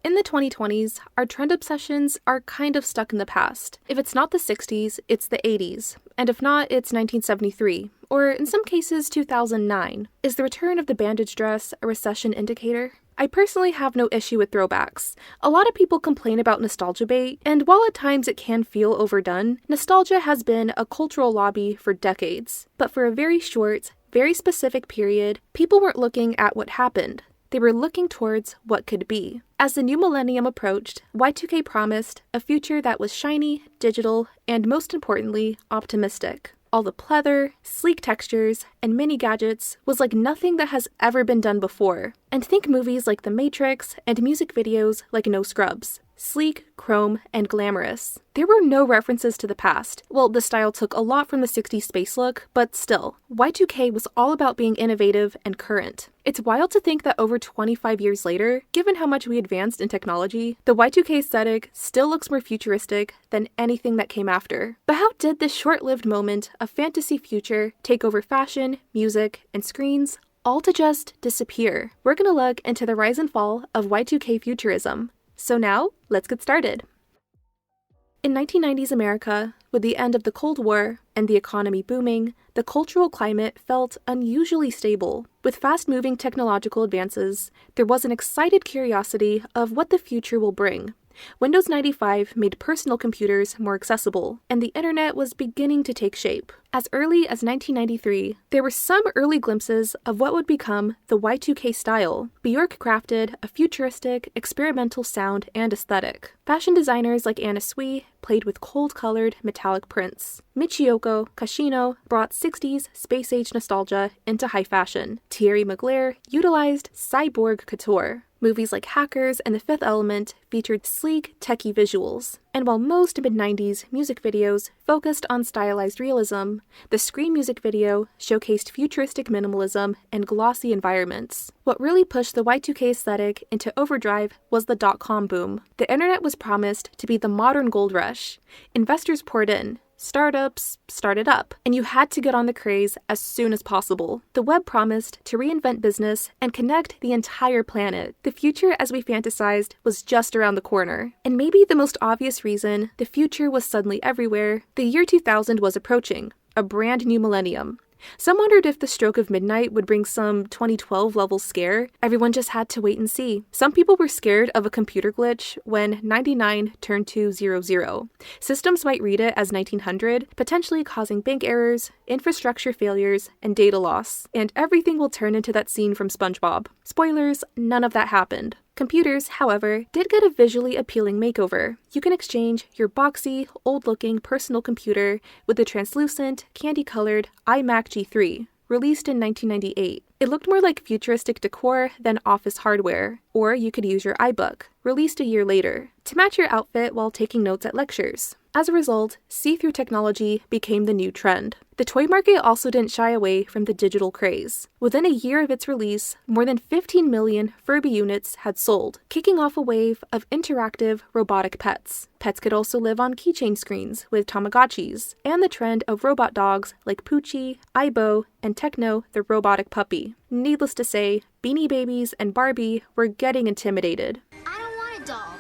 In the 2020s, our trend obsessions are kind of stuck in the past. If it's not the 60s, it's the 80s, and if not, it's 1973, or in some cases 2009. Is the return of the bandage dress a recession indicator? I personally have no issue with throwbacks. A lot of people complain about nostalgia bait, and while at times it can feel overdone, nostalgia has been a cultural lobby for decades. But for a very short, very specific period, people weren't looking at what happened. They were looking towards what could be. As the new millennium approached, Y2K promised a future that was shiny, digital, and most importantly, optimistic. All the pleather, sleek textures, and mini gadgets was like nothing that has ever been done before. And think movies like The Matrix and music videos like No Scrubs. Sleek, chrome, and glamorous. There were no references to the past. Well, the style took a lot from the 60s space look, but still, Y2K was all about being innovative and current. It's wild to think that over 25 years later, given how much we advanced in technology, the Y2K aesthetic still looks more futuristic than anything that came after. But how did this short-lived moment of fantasy future take over fashion, music, and screens, all to just disappear? We're gonna look into the rise and fall of Y2K futurism. So now, let's get started. In 1990s America, with the end of the Cold War and the economy booming, the cultural climate felt unusually stable. With fast-moving technological advances, there was an excited curiosity of what the future will bring. Windows 95 made personal computers more accessible, and the internet was beginning to take shape. As early as 1993, there were some early glimpses of what would become the Y2K style. Bjork crafted a futuristic, experimental sound and aesthetic. Fashion designers like Anna Sui played with cold-colored metallic prints. Michiko Kashino brought 60s space-age nostalgia into high fashion. Thierry Mugler utilized cyborg couture. Movies like Hackers and The Fifth Element featured sleek, techie visuals. And while most mid-90s music videos focused on stylized realism, the Scream music video showcased futuristic minimalism and glossy environments. What really pushed the Y2K aesthetic into overdrive was the dot-com boom. The internet was promised to be the modern gold rush. Investors poured in. Startups started up, and you had to get on the craze as soon as possible. The web promised to reinvent business and connect the entire planet. The future as we fantasized was just around the corner. And maybe the most obvious reason the future was suddenly everywhere, the year 2000 was approaching, a brand new millennium. Some wondered if the stroke of midnight would bring some 2012 level scare. Everyone just had to wait and see. Some people were scared of a computer glitch when 99 turned to 00. Systems might read it as 1900, potentially causing bank errors, infrastructure failures, and data loss. And everything will turn into that scene from SpongeBob. Spoilers, none of that happened. Computers, however, did get a visually appealing makeover. You can exchange your boxy, old-looking personal computer with the translucent, candy-colored iMac G3, released in 1998. It looked more like futuristic decor than office hardware. Or you could use your iBook, released a year later, to match your outfit while taking notes at lectures. As a result, see-through technology became the new trend. The toy market also didn't shy away from the digital craze. Within a year of its release, more than 15 million Furby units had sold, kicking off a wave of interactive robotic pets. Pets could also live on keychain screens with Tamagotchis, and the trend of robot dogs like Poochie, Aibo, and Techno the robotic puppy. Needless to say, Beanie Babies and Barbie were getting intimidated. I don't want a doll.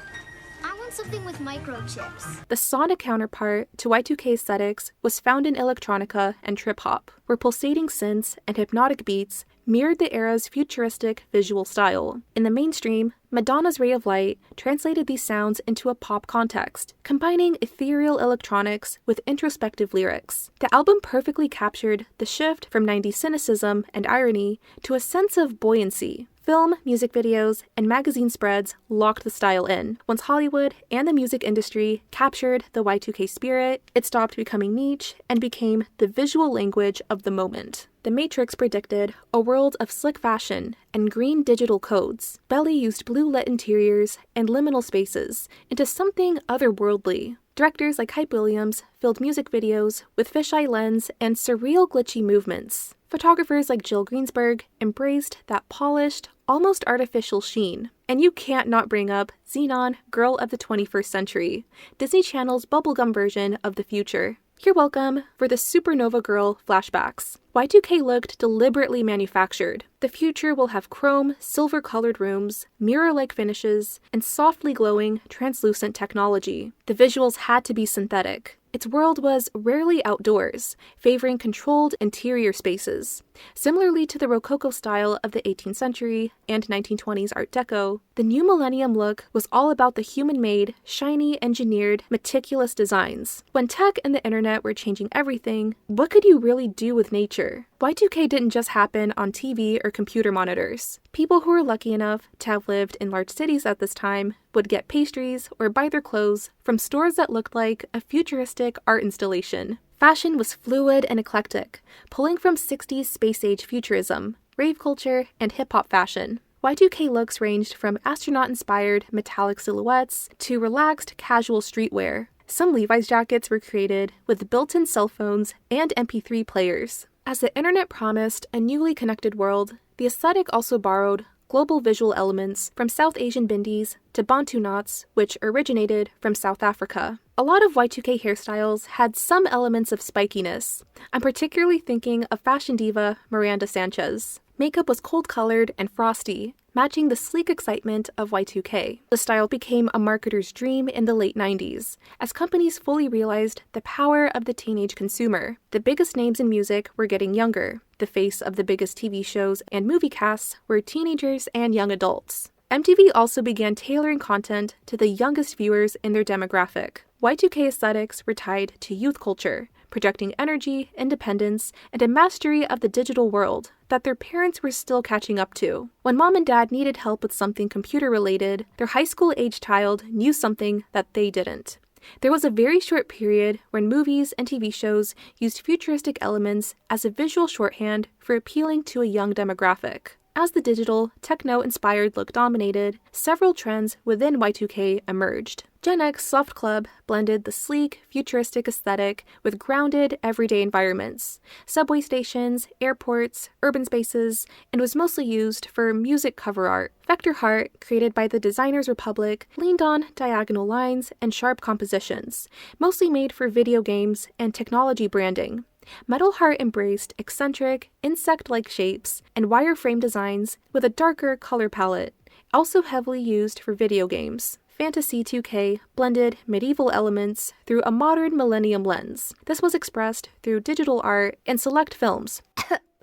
I want something with microchips. The sonic counterpart to Y2K aesthetics was found in electronica and trip-hop, where pulsating synths and hypnotic beats mirrored the era's futuristic visual style. In the mainstream, Madonna's Ray of Light translated these sounds into a pop context, combining ethereal electronics with introspective lyrics. The album perfectly captured the shift from 90s cynicism and irony to a sense of buoyancy. Film, music videos, and magazine spreads locked the style in. Once Hollywood and the music industry captured the Y2K spirit, it stopped becoming niche and became the visual language of the moment. The Matrix predicted a world of slick fashion and green digital codes. Belly used blue lit interiors and liminal spaces into something otherworldly. Directors like Hype Williams filled music videos with fisheye lens and surreal glitchy movements. Photographers like Jill Greensberg embraced that polished, almost artificial sheen. And you can't not bring up Xenon, Girl of the 21st Century, Disney Channel's bubblegum version of the future. You're welcome for the Supernova Girl flashbacks. Y2K looked deliberately manufactured. The future will have chrome, silver-colored rooms, mirror-like finishes, and softly glowing, translucent technology. The visuals had to be synthetic. Its world was rarely outdoors, favoring controlled interior spaces. Similarly to the Rococo style of the 18th century and 1920s Art Deco, the new millennium look was all about the human-made, shiny, engineered, meticulous designs. When tech and the internet were changing everything, what could you really do with nature? Y2K didn't just happen on TV or computer monitors. People who were lucky enough to have lived in large cities at this time would get pastries or buy their clothes from stores that looked like a futuristic art installation. Fashion was fluid and eclectic, pulling from 60s space-age futurism, rave culture, and hip-hop fashion. Y2K looks ranged from astronaut-inspired metallic silhouettes to relaxed, casual streetwear. Some Levi's jackets were created with built-in cell phones and MP3 players. As the internet promised a newly connected world, the aesthetic also borrowed global visual elements from South Asian bindis to Bantu knots, which originated from South Africa. A lot of Y2K hairstyles had some elements of spikiness. I'm particularly thinking of fashion diva Miranda Sanchez. Makeup was cold-colored and frosty, matching the sleek excitement of Y2K. The style became a marketer's dream in the late 90s, as companies fully realized the power of the teenage consumer. The biggest names in music were getting younger. The face of the biggest TV shows and movie casts were teenagers and young adults. MTV also began tailoring content to the youngest viewers in their demographic. Y2K aesthetics were tied to youth culture, projecting energy, independence, and a mastery of the digital world that their parents were still catching up to. When mom and dad needed help with something computer-related, their high school-age child knew something that they didn't. There was a very short period when movies and TV shows used futuristic elements as a visual shorthand for appealing to a young demographic. As the digital, techno-inspired look dominated, several trends within Y2K emerged. Gen X Soft Club blended the sleek, futuristic aesthetic with grounded, everyday environments, subway stations, airports, urban spaces, and was mostly used for music cover art. Vector Heart, created by the Designers Republic, leaned on diagonal lines and sharp compositions, mostly made for video games and technology branding. Metal Heart embraced eccentric, insect-like shapes and wireframe designs with a darker color palette, also heavily used for video games. Fantasy 2K blended medieval elements through a modern millennium lens. This was expressed through digital art and select films.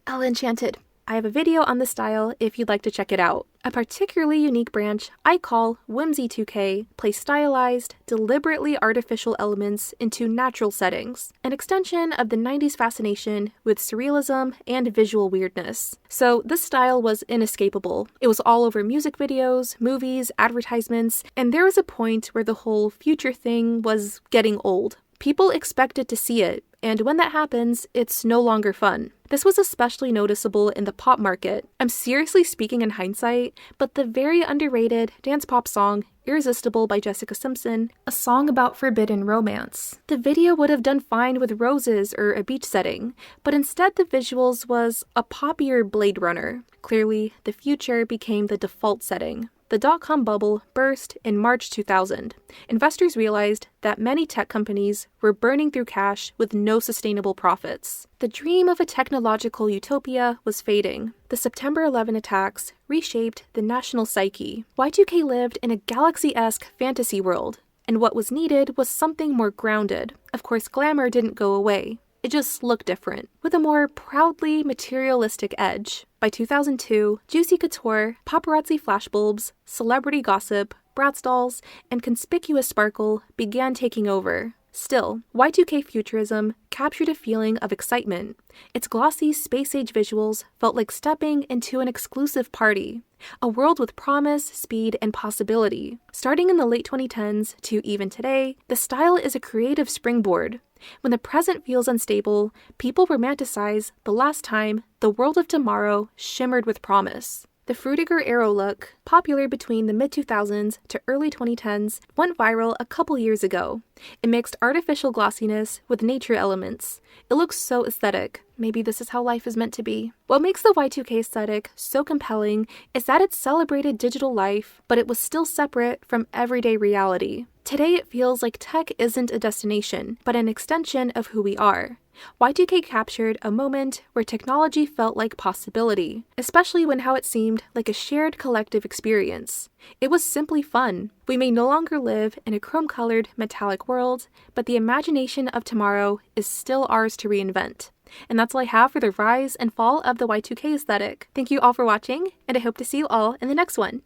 Ella Enchanted. I have a video on this style if you'd like to check it out. A particularly unique branch I call Whimsy 2K plays stylized, deliberately artificial elements into natural settings, an extension of the 90s fascination with surrealism and visual weirdness. So this style was inescapable. It was all over music videos, movies, advertisements, and there was a point where the whole future thing was getting old. People expected to see it, and when that happens, it's no longer fun. This was especially noticeable in the pop market. I'm seriously speaking in hindsight, but the very underrated dance pop song Irresistible by Jessica Simpson, a song about forbidden romance. The video would have done fine with roses or a beach setting, but instead the visuals was a poppier Blade Runner. Clearly, the future became the default setting. The dot-com bubble burst in March 2000. Investors realized that many tech companies were burning through cash with no sustainable profits. The dream of a technological utopia was fading. The September 11 attacks reshaped the national psyche. Y2K lived in a galaxy-esque fantasy world, and what was needed was something more grounded. Of course, glamour didn't go away. It just looked different, with a more proudly materialistic edge. By 2002, juicy couture, paparazzi flashbulbs, celebrity gossip, Bratz dolls, and conspicuous sparkle began taking over. Still, Y2K futurism captured a feeling of excitement. Its glossy space-age visuals felt like stepping into an exclusive party, a world with promise, speed, and possibility. Starting in the late 2010s to even today, the style is a creative springboard. When the present feels unstable, people romanticize the last time the world of tomorrow shimmered with promise. The Frutiger Arrow look, popular between the mid-2000s to early 2010s, went viral a couple years ago. It mixed artificial glossiness with nature elements. It looks so aesthetic. Maybe this is how life is meant to be. What makes the Y2K aesthetic so compelling is that it celebrated digital life, but it was still separate from everyday reality. Today it feels like tech isn't a destination, but an extension of who we are. Y2K captured a moment where technology felt like possibility, especially when how it seemed like a shared collective experience. It was simply fun. We may no longer live in a chrome-colored, metallic world, but the imagination of tomorrow is still ours to reinvent. And that's all I have for the rise and fall of the Y2K aesthetic. Thank you all for watching, and I hope to see you all in the next one.